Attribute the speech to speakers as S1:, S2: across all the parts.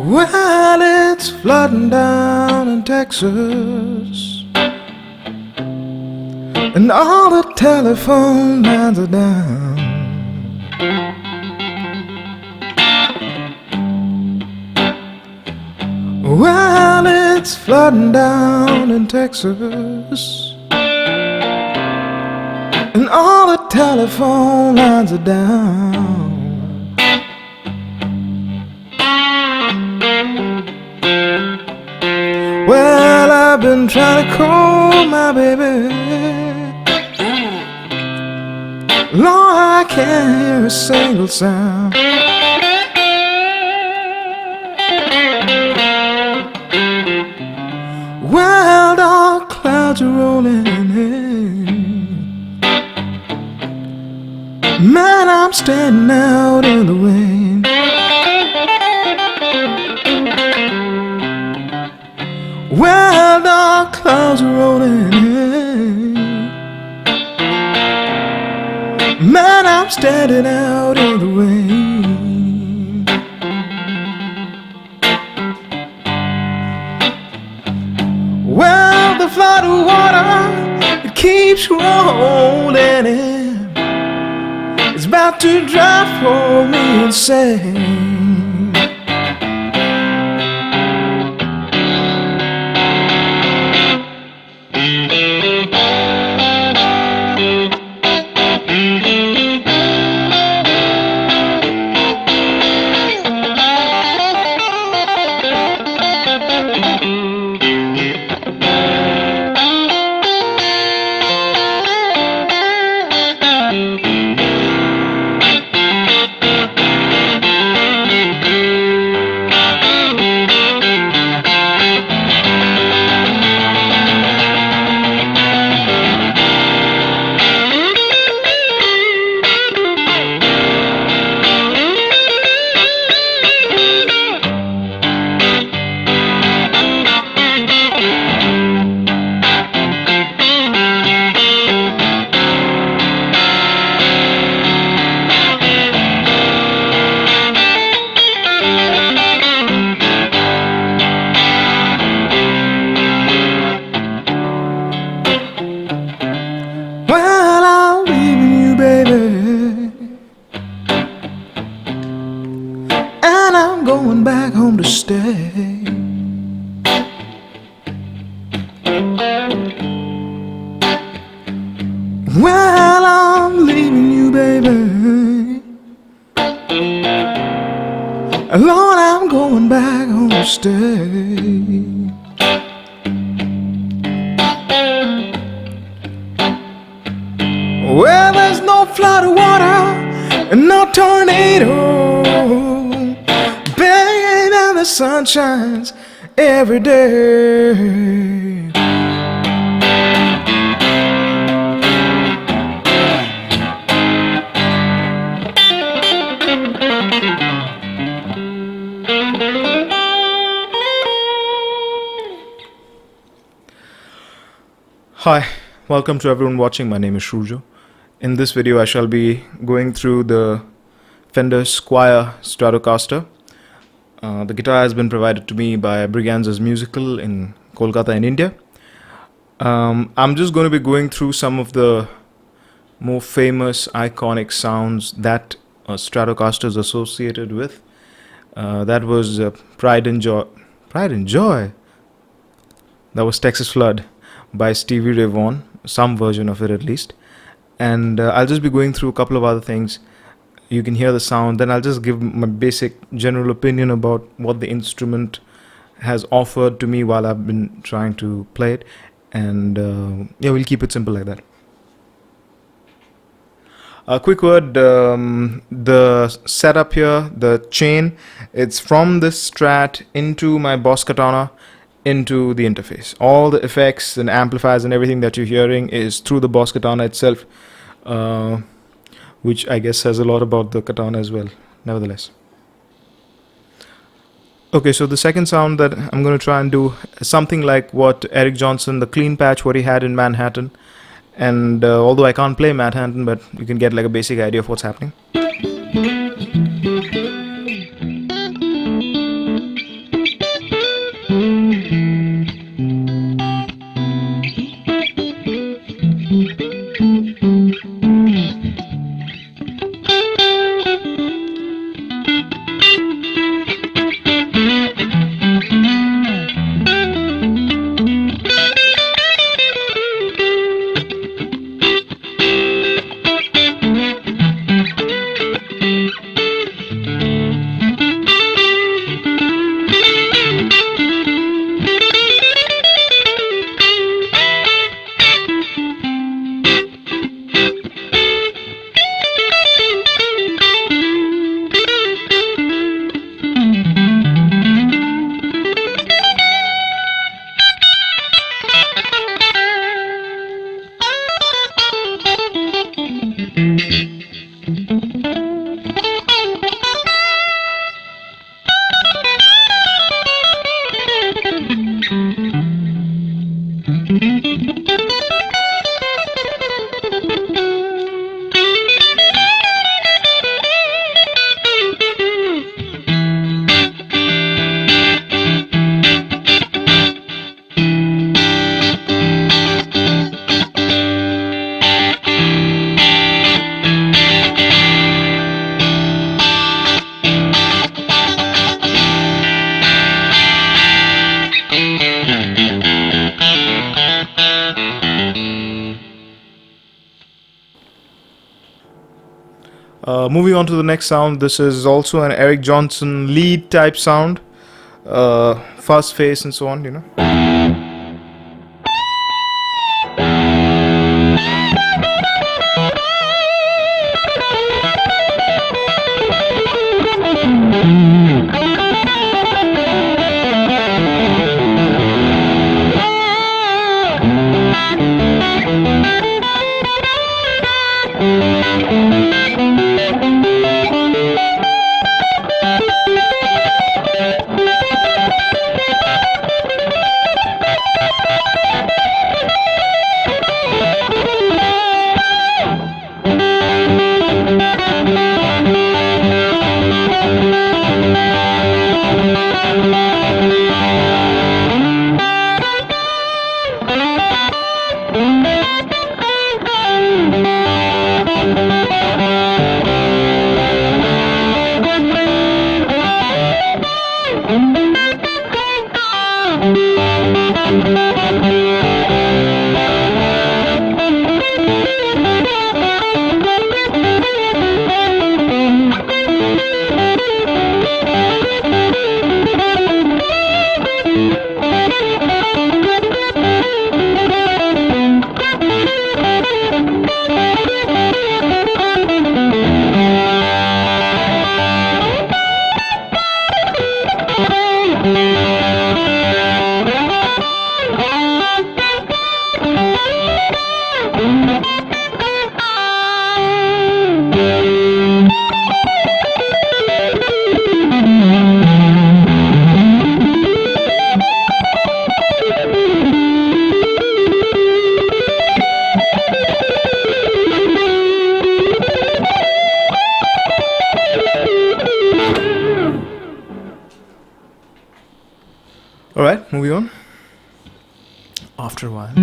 S1: Well, it's flooding down in Texas, and all the telephone lines are down. Well, it's flooding down in Texas, and all the telephone lines are down. Well, I've been trying to call my baby, Lord, I can't hear a single sound. Well, dark clouds are rolling in. Man, I'm standing out in the rain. Well, dark clouds are rolling in. Man, I'm standing out in the rain. Well, the flood of water, it keeps rolling in. It's about to drive me insane. Well, I'm leaving you, baby, and I'm going back home to stay. Well, I'm leaving you, baby, Lord, I'm going back home to stay. Well, there's no flood of water and no tornado, baby, and the sun shines every day. Hi, welcome to everyone watching. My name is Surjo. In this video I shall be going through the Fender Squier Stratocaster. The guitar has been provided to me by Briganza's Musical in Kolkata in India. I'm just going to be going through some of the more famous iconic sounds that Stratocaster is associated with. That was Pride and Joy. Pride and Joy? That was Texas Flood by Stevie Ray Vaughan, some version of it at least. And I'll just be going through a couple of other things. You can hear the sound, then I'll just give my basic general opinion about what the instrument has offered to me while I've been trying to play it. And yeah, we'll keep it simple like that. A quick word, the setup here, the chain, it's from this Strat into my Boss Katana into the interface. All the effects and amplifiers and everything that you're hearing is through the Boss Katana itself, which I guess says a lot about the Katana as well, nevertheless. Okay, so the second sound that I'm going to try and do is something like what Eric Johnson, the clean patch, what he had in Manhattan. And although I can't play Manhattan, but you can get like a basic idea of what's happening. Moving on to the next sound, this is also an Eric Johnson lead type sound, fast face and so on, you know. Alright, moving on. After a while.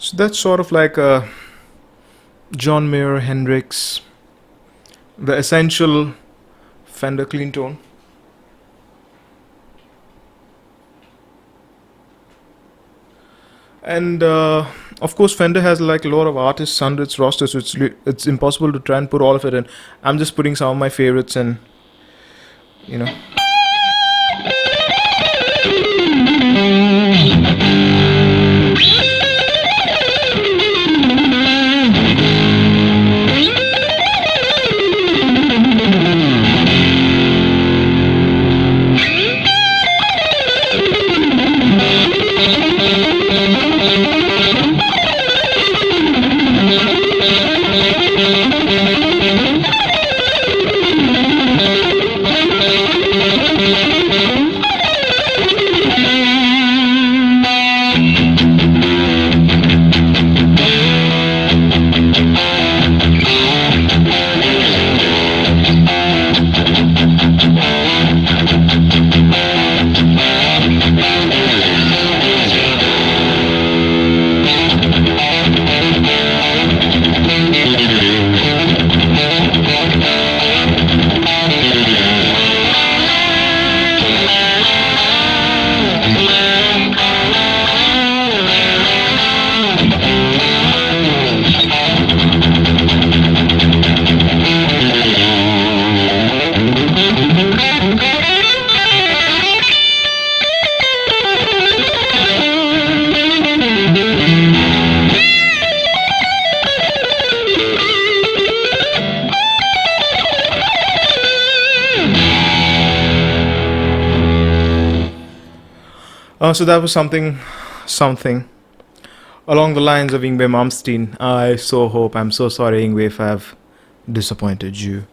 S1: So that's sort of like a John Mayer, Hendrix, the essential Fender clean tone. And of course Fender has like a lot of artists under its roster, so it's impossible to try and put all of it in. I'm just putting some of my favorites in, you know. So that was something along the lines of Yngwie Malmsteen. I so hope, I'm so sorry, Yngwie, if I've disappointed you.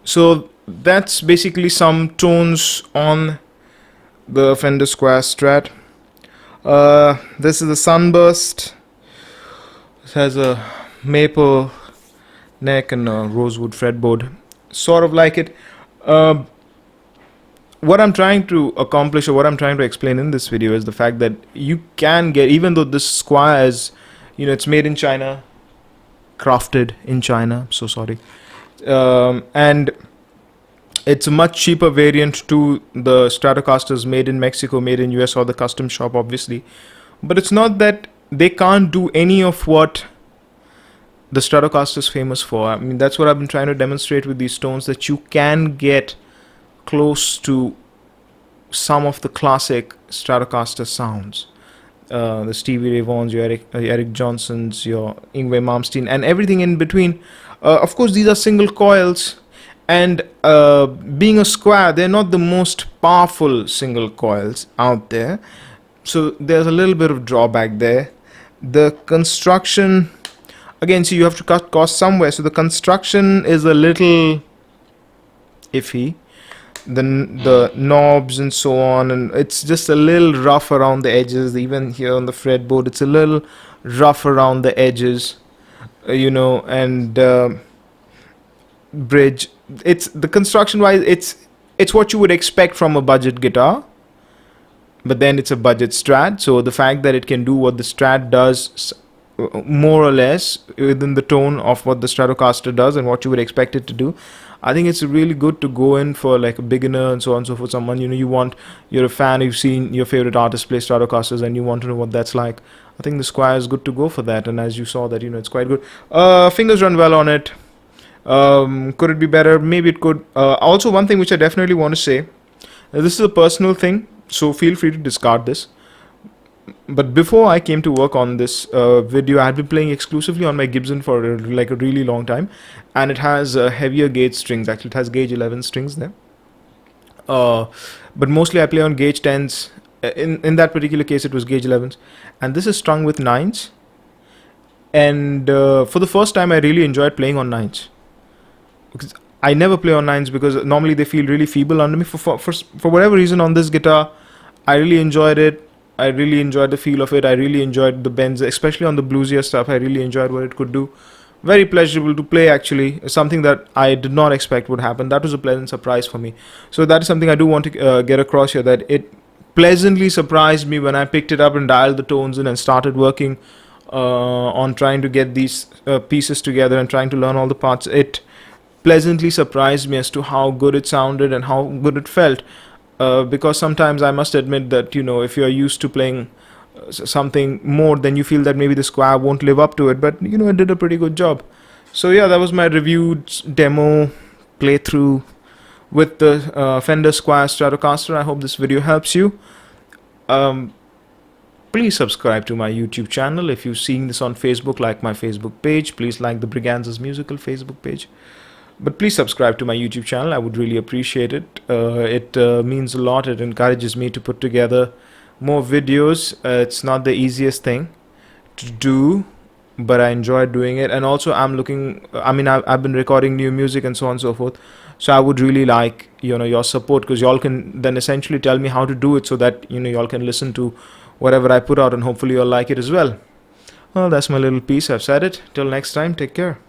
S1: So that's basically some tones on the Fender Squier Strat. This is a Sunburst. It has a maple neck and a rosewood fretboard, sort of like it. What I'm trying to accomplish, or what I'm trying to explain in this video, is the fact that you can get, even though this Squier is, it's made in China, crafted in China, so sorry, and it's a much cheaper variant to the Stratocasters made in Mexico, made in US, or the custom shop, obviously. But it's not that they can't do any of what the Stratocaster is famous for. I mean, that's what I've been trying to demonstrate with these tones, that you can get close to some of the classic Stratocaster sounds. The Stevie Ray Vaughans, your Eric Johnsons, your Yngwie Malmsteen, and everything in between. Of course, these are single coils, and being a Squier, they're not the most powerful single coils out there. So there's a little bit of drawback there. The construction, again, so you have to cut costs somewhere. So the construction is a little iffy. The knobs and so on, and it's just a little rough around the edges. Even here on the fretboard, it's a little rough around the edges, and bridge. It's the construction wise, it's what you would expect from a budget guitar, but then it's a budget Strat. So the fact that it can do what the Strat does, more or less within the tone of what the Stratocaster does and what you would expect it to do, I think it's really good to go in for like a beginner and so on and so forth. Someone, you're a fan, you've seen your favorite artist play Stratocasters and you want to know what that's like. I think the Squier is good to go for that, and as you saw that, it's quite good. Fingers run well on it. Could it be better? Maybe it could. Also, one thing which I definitely want to say, this is a personal thing, so feel free to discard this. But before I came to work on this video, I had been playing exclusively on my Gibson for like a really long time, and it has heavier gauge strings. Actually, it has gauge 11 strings there. But mostly I play on gauge 10s. In that particular case, it was gauge 11s, and this is strung with 9s. And for the first time, I really enjoyed playing on 9s, because I never play on 9s because normally they feel really feeble under me. For whatever reason, on this guitar, I really enjoyed it. I really enjoyed the feel of it. I really enjoyed the bends, especially on the bluesier stuff. I really enjoyed what it could do. Very pleasurable to play, actually. Something that I did not expect would happen. That was a pleasant surprise for me. So that is something I do want to get across here, that it pleasantly surprised me when I picked it up and dialed the tones in and started working on trying to get these pieces together and trying to learn all the parts. It pleasantly surprised me as to how good it sounded and how good it felt. Because sometimes I must admit that, if you're used to playing something more, then you feel that maybe the Squier won't live up to it, but it did a pretty good job. So yeah, that was my reviewed demo playthrough with the Fender Squier Stratocaster. I hope this video helps you. Please subscribe to my YouTube channel. If you're seeing this on Facebook, like my Facebook page. Please like the Briganza's Musical Facebook page. But please subscribe to my YouTube channel. I would really appreciate it. It means a lot. It encourages me to put together more videos. It's not the easiest thing to do, but I enjoy doing it. And also I've been recording new music and so on and so forth. So I would really like, your support, because y'all can then essentially tell me how to do it so that, y'all can listen to whatever I put out and hopefully you'll like it as well. Well, that's my little piece. I've said it. Till next time, take care.